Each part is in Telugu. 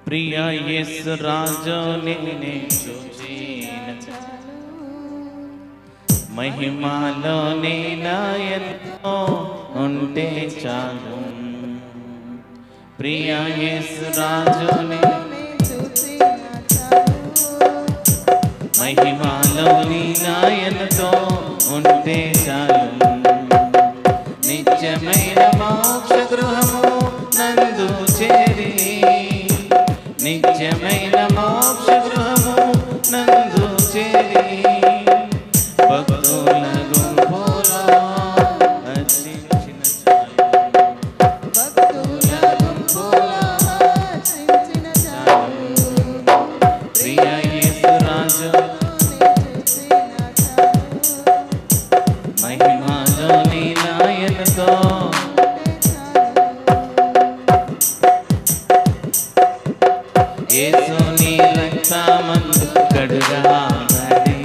ప్రియా యేసు రాజు నిన్నే చూచిన మహిమలో నీనాయనతో ఉంటే చాలు. ప్రియా యేసు రాజు నిన్నే చూచిన మహిమలో నీనాయనతో ఉంటే చాలు. నిత్యమైన మోక్ష గృహము నందు చేరి, నిత్యమైన మోక్ష గృహము నందు చేరి, భక్తుల గుంపులో హర్షించిన చాలు. భక్తుల గుంపులో హర్షించిన చాలు. ప్రియా యేసు రాజు మహిమలో నీనాయనతో యేసు నీ రక్తమందు కడుగబడి,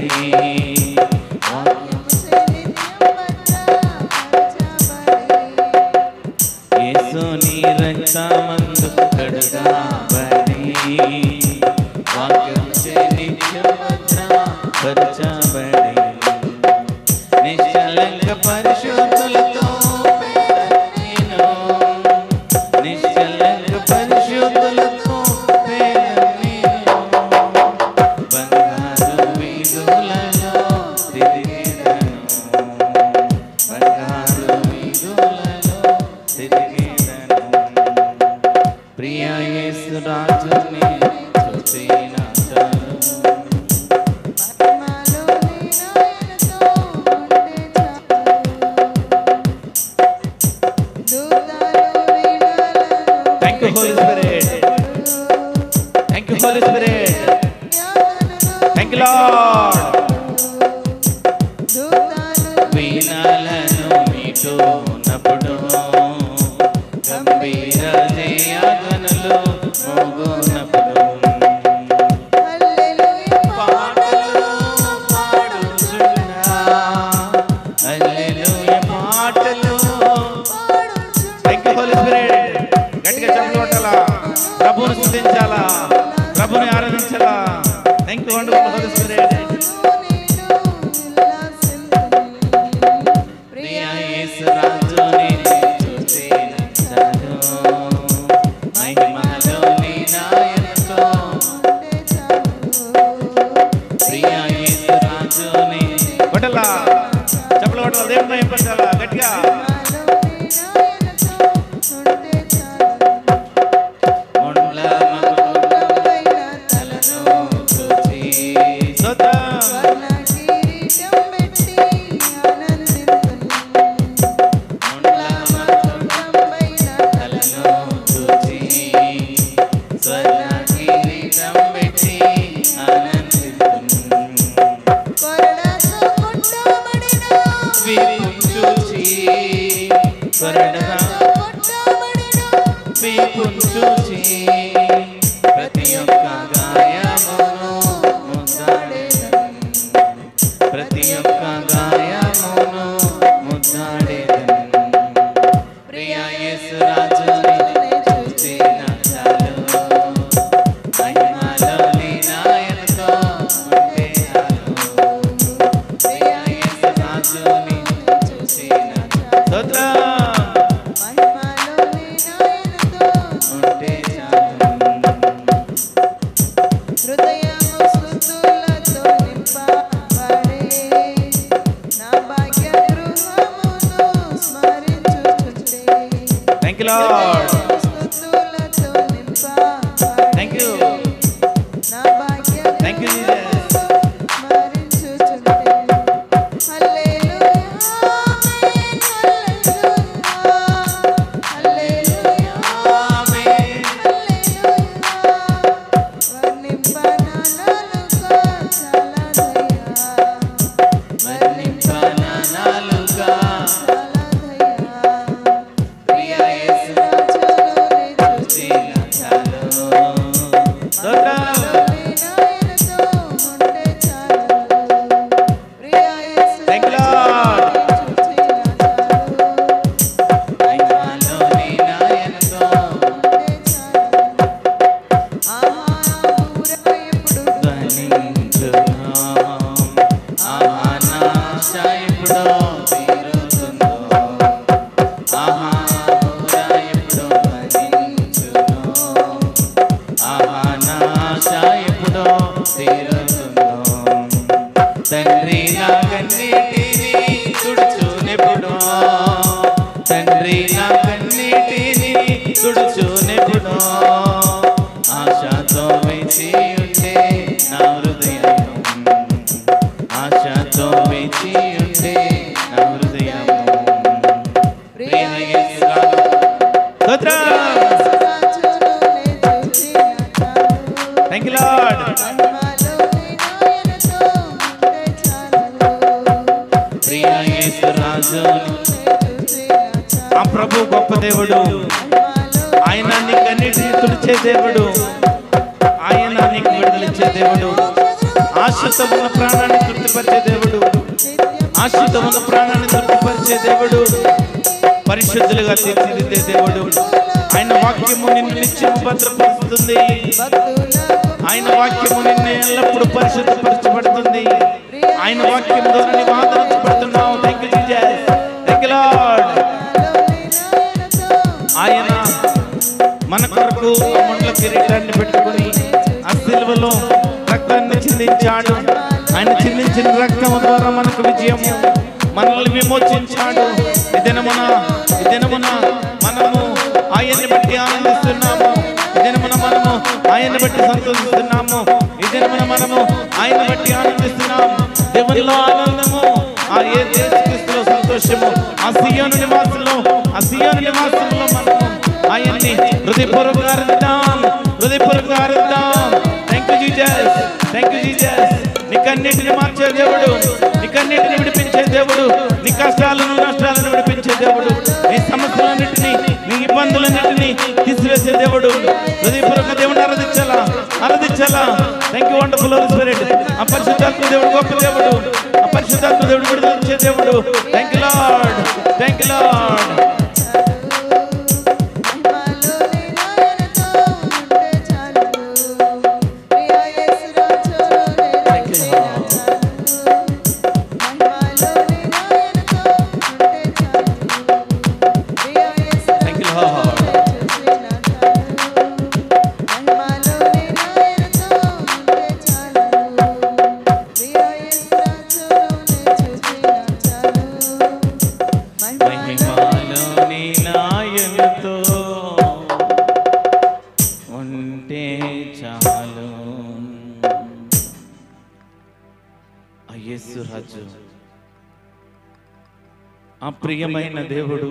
యేసు నీ రక్తమందు కడుగబడి, వాక్యం చే నిత్యం భద్రపరచబడి, నిశ్చలంక పరిశుద్ధులతో నేను, నిశ్చలంక పరిశుద్ధులతో బంగారు వీధులలో తిరిగేదను, బంగారు వీధులలో తిరిగేదను. ప్రియా యేసు రాజుని చూసిన చాలు. Thank you, Holy Spirit. Thank you, Holy Spirit. Thank you, Lord. వీణాలను మీతో ఉన్నప్పుడు, గంభీర జయగణలు మోగునప్పుడు, పాటలు పాడుచున్నా, హల్లెలూయా పాటలు. Thank you, Holy Spirit. గట్టిగా చప్పట్లు కొట్టాలా, ప్రభువుని స్తుతించాలా, ప్రభువుని ఆరాధించాలా. Thank you wonderful Holy Spirit. ప్రియా యేసు రాజుని చూసిన చాలు, మహిమలో నీనాయనతో. ప్రియా యేసు రాజుని కొట్టాలా, చప్పట్లు కొట్టాలా, దేవుని మహిమపరచాలా గట్టిగా. ప్రతి ఒక్క గాయమును ముద్దాడేదను, ప్రతి ఒక్క గాయమును ముద్దాడేదను. ప్రియా యేసు రాజుని చూసిన చాలు, మహిమలో నీనాయనతో ఉంటే చాలు. ప్రియా యేసు రాజుని చూసిన స్తోత్రం, ఉంటే చాలు. వేచి ఉంటే నా హృదయం, ఆశతో వేచి ఉంటే నా హృదయం. ప్రియ యేసు రాజు థ్యాంక్ యూ లార్డ్. ప్రియ యేసు రాజు ఆ ప్రభు గొప్ప దేవుడు, ఆయన నీకన్నిటిని తుడిచే దేవుడు, ఆయన నీకు విడుదలిచ్చే దేవుడు, ఆశతో ఉన్న ప్రాణాన్ని తృప్తిపరిచే దేవుడు, ఆశతో ఉన్న ప్రాణాన్ని తృప్తిపరిచే దేవుడు, పరిశుద్ధులుగా తీర్చిదిద్దే దేవుడు. ఆయన వాక్యము నిన్ను నిత్యము భద్రపరుస్తుంది, ఆయన వాక్యము నిన్ను ఎల్లప్పుడూ పరిశుద్ధపరచబడుతుంది, ఆయన వాక్యం ద్వారా నీవు ఆదరించబడుతున్నావు. Thank you Jesus, thank you Lord. ఆయన మన కొరకు ముండ్ల కిరీటాన్ని పెట్టుకుని ఆ సిలువలో రక్తాన్ని చిందించాడు. ఆయన చిందించిన రక్తం ద్వారా మనకు విజయము, మనల్ని విమోచించాడు. ఈ దినమున మనము ఆయన్ని బట్టి ఆనందిస్తున్నాము, ఈ దినమున మనము ఆయన్ని బట్టి సంతోషిస్తున్నాము, ఈ దినమున మనము ఆయన బట్టి ఆనందిస్తున్నాము. దేవునిలో ఆనందము, ఆ యేసుక్రీస్తులో సంతోషము, ఆ సియోను నివాసంలో మనము ఆయన్ని హృదయపూర్వకంగా ఆరాధిద్దాం. Thank you Jesus, thank you Jesus. నీకన్నిటిని మార్చే దేవుడు, నీకన్నిటిని విడిపించే దేవుడు, నీ కష్టాలను నష్టాలను విడిపించే దేవుడు, నీ సమస్యలన్నిటినీ నీ ఇబ్బందులన్నిటినీ తీసివేసే దేవుడు. హృదయపూర్వక దేవుడు ఆరాధించాలా. Thank you wonderful Holy Spirit. ఆ పరిశుద్ధాత్మ దేవుడు గొప్ప దేవుడు, ఆ పరిశుద్ధాత్మ దేవుడు విడుదలిచ్చే దేవుడు. Thank you Lord, thank you Lord. Yesu రాజు, ఆ ప్రియమైన దేవుడు